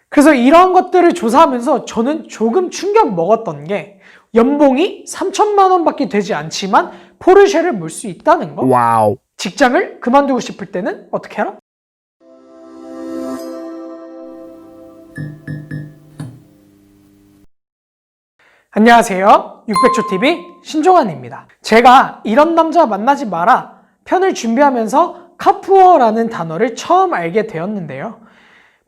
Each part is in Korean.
그래서 이러한 것들을 조사하면서 저는 조금 충격 먹었던 게 연봉이 3천만 원밖에 되지 않지만 포르쉐를 몰 수 있다는 거. 와우. 직장을 그만두고 싶을 때는 어떻게 하라? 안녕하세요. 600초TV 신종환입니다. 제가 이런 남자 만나지 마라 편을 준비하면서 카푸어라는 단어를 처음 알게 되었는데요.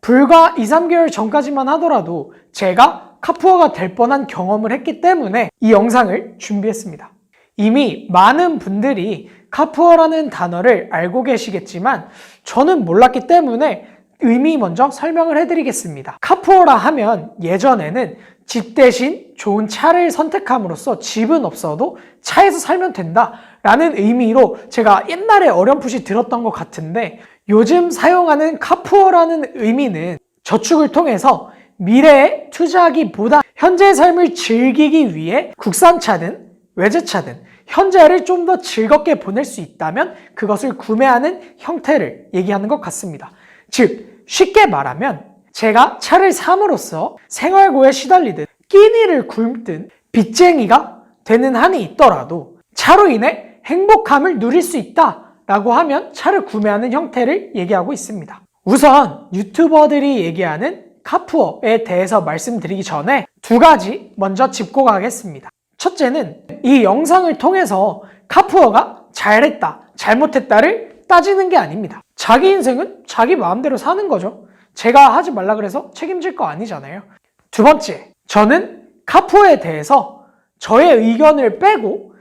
불과 2, 3개월 전까지만 하더라도 제가 카푸어가 될 뻔한 경험을 했기 때문에 이 영상을 준비했습니다. 이미 많은 분들이 카푸어라는 단어를 알고 계시겠지만 저는 몰랐기 때문에 의미 먼저 설명을 해드리겠습니다. 카푸어라 하면 예전에는 집 대신 좋은 차를 선택함으로써 집은 없어도 차에서 살면 된다라는 의미로 제가 옛날에 어렴풋이 들었던 것 같은데, 요즘 사용하는 카푸어라는 의미는 저축을 통해서 미래에 투자하기보다 현재의 삶을 즐기기 위해 국산차든 외제차든 현재를 좀 더 즐겁게 보낼 수 있다면 그것을 구매하는 형태를 얘기하는 것 같습니다. 즉, 쉽게 말하면 제가 차를 삼으로써 생활고에 시달리든 끼니를 굶든 빚쟁이가 되는 한이 있더라도 차로 인해 행복함을 누릴 수 있다라고 하면 차를 구매하는 형태를 얘기하고 있습니다. 우선 유튜버들이 얘기하는 카푸어에 대해서 말씀드리기 전에 두 가지 먼저 짚고 가겠습니다. 첫째는 이 영상을 통해서 카푸어가 잘했다, 잘못했다를 따지는 게 아닙니다. 자기 인생은 자기 마음대로 사는 거죠. 제가 하지 말라 그래서 책임질 거 아니잖아요. 두 번째, 저는 카푸어에 대해서 저의 의견을 빼고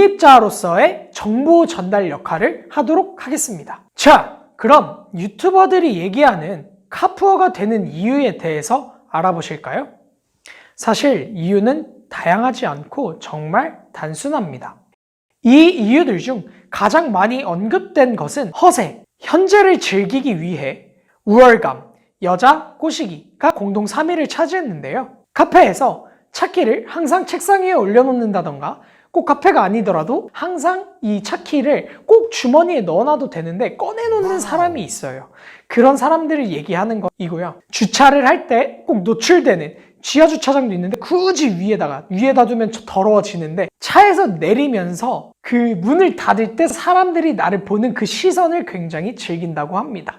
중립자로서의 정보 전달 역할을 하도록 하겠습니다. 자, 그럼 유튜버들이 얘기하는 카푸어가 되는 이유에 대해서 알아보실까요? 사실 이유는 다양하지 않고 정말 단순합니다. 이 이유들 중 가장 많이 언급된 것은 허세, 현재를 즐기기 위해 우월감, 여자 꼬시기가 공동 3위를 차지했는데요. 카페에서 차키를 항상 책상 위에 올려놓는다던가, 꼭 카페가 아니더라도 항상 이 차키를 꼭 주머니에 넣어놔도 되는데 꺼내놓는 사람이 있어요. 그런 사람들을 얘기하는 것이고요. 주차를 할 때 꼭 노출되는 지하주차장도 있는데 굳이 위에다 두면 더러워지는데, 차에서 내리면서 그 문을 닫을 때 사람들이 나를 보는 그 시선을 굉장히 즐긴다고 합니다.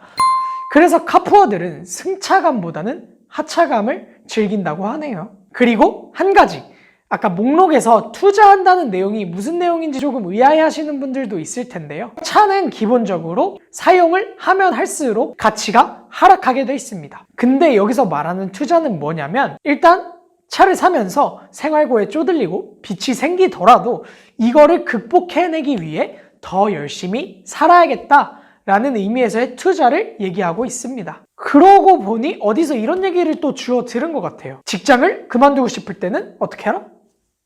그래서 카푸어들은 승차감보다는 하차감을 즐긴다고 하네요. 그리고 한 가지, 아까 목록에서 투자한다는 내용이 무슨 내용인지 조금 의아해하시는 분들도 있을 텐데요. 차는 기본적으로 사용을 하면 할수록 가치가 하락하게 돼 있습니다. 근데 여기서 말하는 투자는 뭐냐면, 일단 차를 사면서 생활고에 쪼들리고 빚이 생기더라도 이거를 극복해내기 위해 더 열심히 살아야겠다라는 의미에서의 투자를 얘기하고 있습니다. 그러고 보니 어디서 이런 얘기를 또 주워 들은 것 같아요. 직장을 그만두고 싶을 때는 어떻게 하라?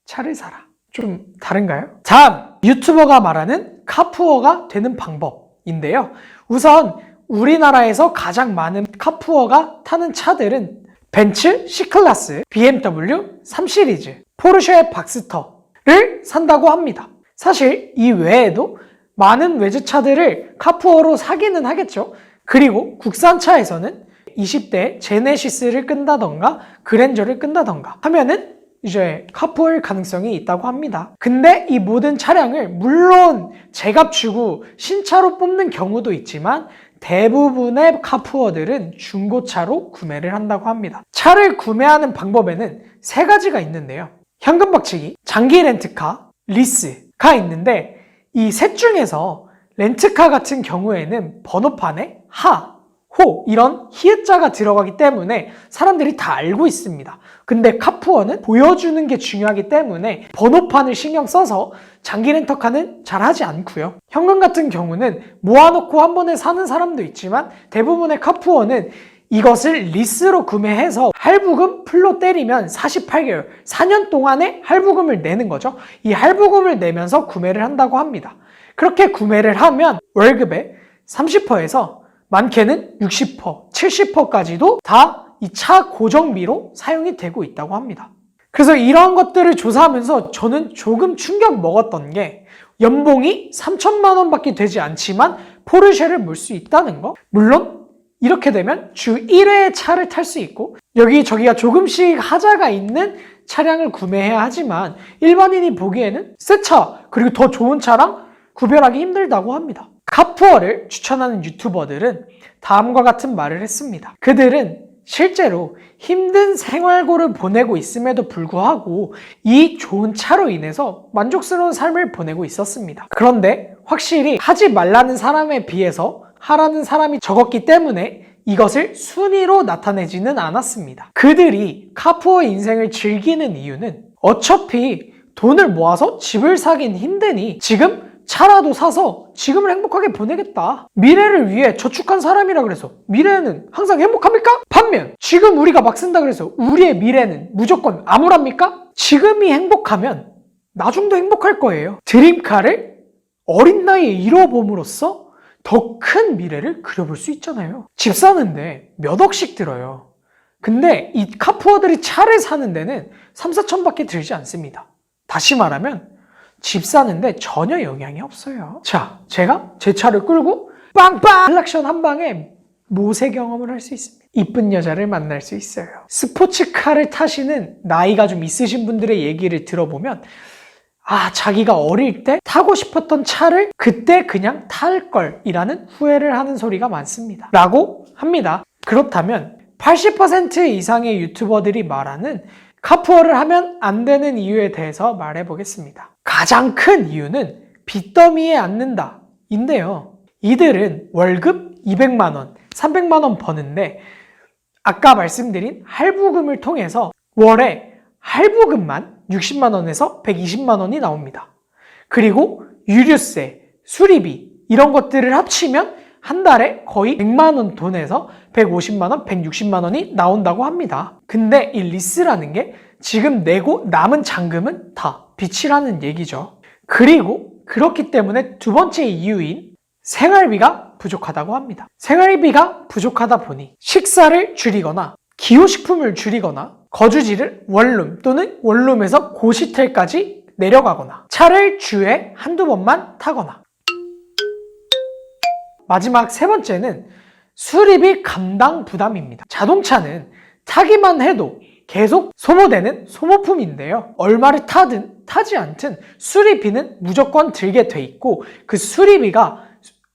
차를 사라. 좀 다른가요? 다음, 유튜버가 말하는 카푸어가 되는 방법인데요. 우선 우리나라에서 가장 많은 카푸어가 타는 차들은 벤츠 C클래스, BMW 3시리즈, 포르쉐 박스터를 산다고 합니다. 사실 이 외에도 많은 외제차들을 카푸어로 사기는 하겠죠. 그리고 국산차에서는 20대 제네시스를 끈다던가 그랜저를 끈다던가 하면은 이제 카푸어일 가능성이 있다고 합니다. 근데 이 모든 차량을 물론 제값 주고 신차로 뽑는 경우도 있지만 대부분의 카푸어들은 중고차로 구매를 한다고 합니다. 차를 구매하는 방법에는 세 가지가 있는데요. 현금 박치기, 장기 렌트카, 리스가 있는데, 이 셋 중에서 렌트카 같은 경우에는 번호판에 하, 호 이런 히읗자가 들어가기 때문에 사람들이 다 알고 있습니다. 근데 카푸어는 보여주는 게 중요하기 때문에 번호판을 신경 써서 장기 렌터카는 잘 하지 않고요. 현금 같은 경우는 모아놓고 한 번에 사는 사람도 있지만 대부분의 카푸어는 이것을 리스로 구매해서 할부금 풀로 때리면 48개월, 4년 동안의 할부금을 내는 거죠. 이 할부금을 내면서 구매를 한다고 합니다. 그렇게 구매를 하면 월급의 30%에서 많게는 60%, 70%까지도 다 이 차 고정비로 사용이 되고 있다고 합니다. 그래서 이러한 것들을 조사하면서 저는 조금 충격 먹었던 게, 연봉이 3천만 원밖에 되지 않지만 포르쉐를 몰 수 있다는 거. 물론 이렇게 되면 주 1회 차를 탈 수 있고 여기저기가 조금씩 하자가 있는 차량을 구매해야 하지만 일반인이 보기에는 새 차 그리고 더 좋은 차랑 구별하기 힘들다고 합니다. 카푸어를 추천하는 유튜버들은 다음과 같은 말을 했습니다. 그들은 실제로 힘든 생활고를 보내고 있음에도 불구하고 이 좋은 차로 인해서 만족스러운 삶을 보내고 있었습니다. 그런데 확실히 하지 말라는 사람에 비해서 하라는 사람이 적었기 때문에 이것을 순위로 나타내지는 않았습니다. 그들이 카푸어 인생을 즐기는 이유는 어차피 돈을 모아서 집을 사긴 힘드니 지금 차라도 사서 지금을 행복하게 보내겠다. 미래를 위해 저축한 사람이라 그래서 미래는 항상 행복합니까? 반면 지금 우리가 막 쓴다 그래서 우리의 미래는 무조건 암울합니까? 지금이 행복하면 나중도 행복할 거예요. 드림카를 어린 나이에 이뤄봄으로써 더 큰 미래를 그려볼 수 있잖아요. 집 사는데 몇 억씩 들어요. 근데 이 카푸어들이 차를 사는 데는 3, 4천밖에 들지 않습니다. 다시 말하면 집 사는데 전혀 영향이 없어요. 자, 제가 제 차를 끌고 빵빵 클락션 한 방에 모세 경험을 할 수 있습니다. 이쁜 여자를 만날 수 있어요. 스포츠카를 타시는 나이가 좀 있으신 분들의 얘기를 들어보면 자기가 어릴 때 타고 싶었던 차를 그때 그냥 탈 걸이라는 후회를 하는 소리가 많습니다. 라고 합니다. 그렇다면 80% 이상의 유튜버들이 말하는 카푸어를 하면 안 되는 이유에 대해서 말해보겠습니다. 가장 큰 이유는 빚더미에 앉는다 인데요. 이들은 월급 200만 원, 300만 원 버는데 아까 말씀드린 할부금을 통해서 월에 할부금만 60만 원에서 120만 원이 나옵니다. 그리고 유류세, 수리비 이런 것들을 합치면 한 달에 거의 100만 원 돈에서 150만 원, 160만 원이 나온다고 합니다. 근데 이 리스라는 게 지금 내고 남은 잔금은 다 빚이라는 얘기죠. 그리고 그렇기 때문에 두 번째 이유인 생활비가 부족하다고 합니다. 생활비가 부족하다 보니 식사를 줄이거나 기호식품을 줄이거나 거주지를 원룸 또는 원룸에서 고시텔까지 내려가거나 차를 주에 한두 번만 타거나 마지막 세 번째는 수리비 감당 부담입니다. 자동차는 타기만 해도 계속 소모되는 소모품인데요. 얼마를 타든 타지 않든 수리비는 무조건 들게 돼 있고 그 수리비가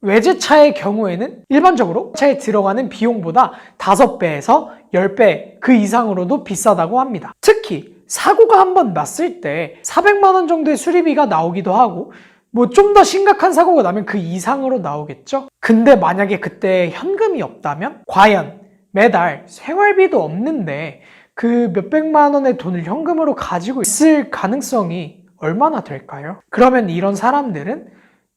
외제차의 경우에는 일반적으로 차에 들어가는 비용보다 5배에서 10배 그 이상으로도 비싸다고 합니다. 특히 사고가 한번 났을 때 400만 원 정도의 수리비가 나오기도 하고 좀 더 심각한 사고가 나면 그 이상으로 나오겠죠? 근데 만약에 그때 현금이 없다면 과연 매달 생활비도 없는데 그 몇백만 원의 돈을 현금으로 가지고 있을 가능성이 얼마나 될까요? 그러면 이런 사람들은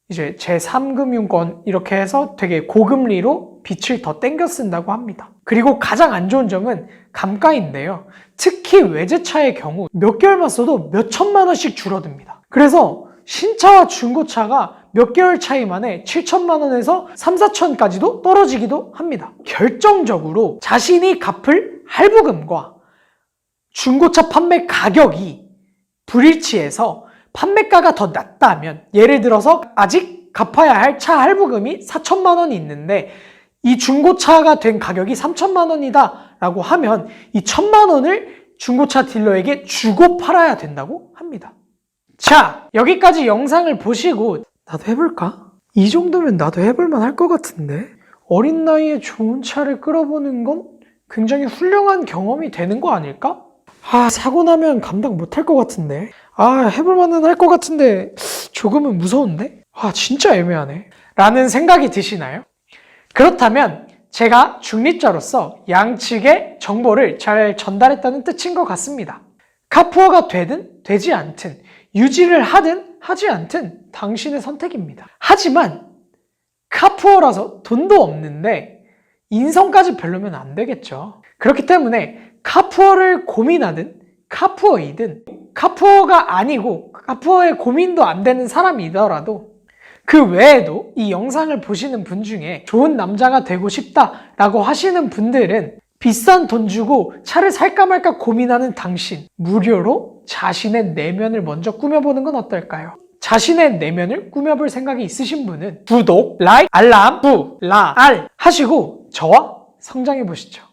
이제 제3금융권 이렇게 해서 되게 고금리로 빚을 더 땡겨 쓴다고 합니다. 그리고 가장 안 좋은 점은 감가인데요. 특히 외제차의 경우 몇 개월만 써도 몇 천만 원씩 줄어듭니다. 그래서 신차와 중고차가 몇 개월 차이 만에 7천만 원에서 3, 4천까지도 떨어지기도 합니다. 결정적으로 자신이 갚을 할부금과 중고차 판매 가격이 불일치해서 판매가가 더 낮다면 예를 들어서 아직 갚아야 할 차 할부금이 4천만 원이 있는데 이 중고차가 된 가격이 3천만 원이다 라고 하면 이 1천만 원을 중고차 딜러에게 주고 팔아야 된다고 합니다. 자, 여기까지 영상을 보시고 나도 해볼까? 이 정도면 나도 해볼만 할 것 같은데 어린 나이에 좋은 차를 끌어보는 건 굉장히 훌륭한 경험이 되는 거 아닐까? 사고 나면 감당 못할 것 같은데 해볼만은 할 것 같은데 조금은 무서운데? 진짜 애매하네 라는 생각이 드시나요? 그렇다면 제가 중립자로서 양측의 정보를 잘 전달했다는 뜻인 것 같습니다. 카푸어가 되든 되지 않든 유지를 하든 하지 않든 당신의 선택입니다. 하지만 카푸어라서 돈도 없는데 인성까지 별로면 안 되겠죠. 그렇기 때문에 카푸어를 고민하든 카푸어이든 카푸어가 아니고 카푸어에 고민도 안 되는 사람이더라도 그 외에도 이 영상을 보시는 분 중에 좋은 남자가 되고 싶다라고 하시는 분들은 비싼 돈 주고 차를 살까 말까 고민하는 당신 무료로 자신의 내면을 먼저 꾸며보는 건 어떨까요? 자신의 내면을 꾸며볼 생각이 있으신 분은 구독, 라이크, 알람, 알 하시고 저와 성장해 보시죠.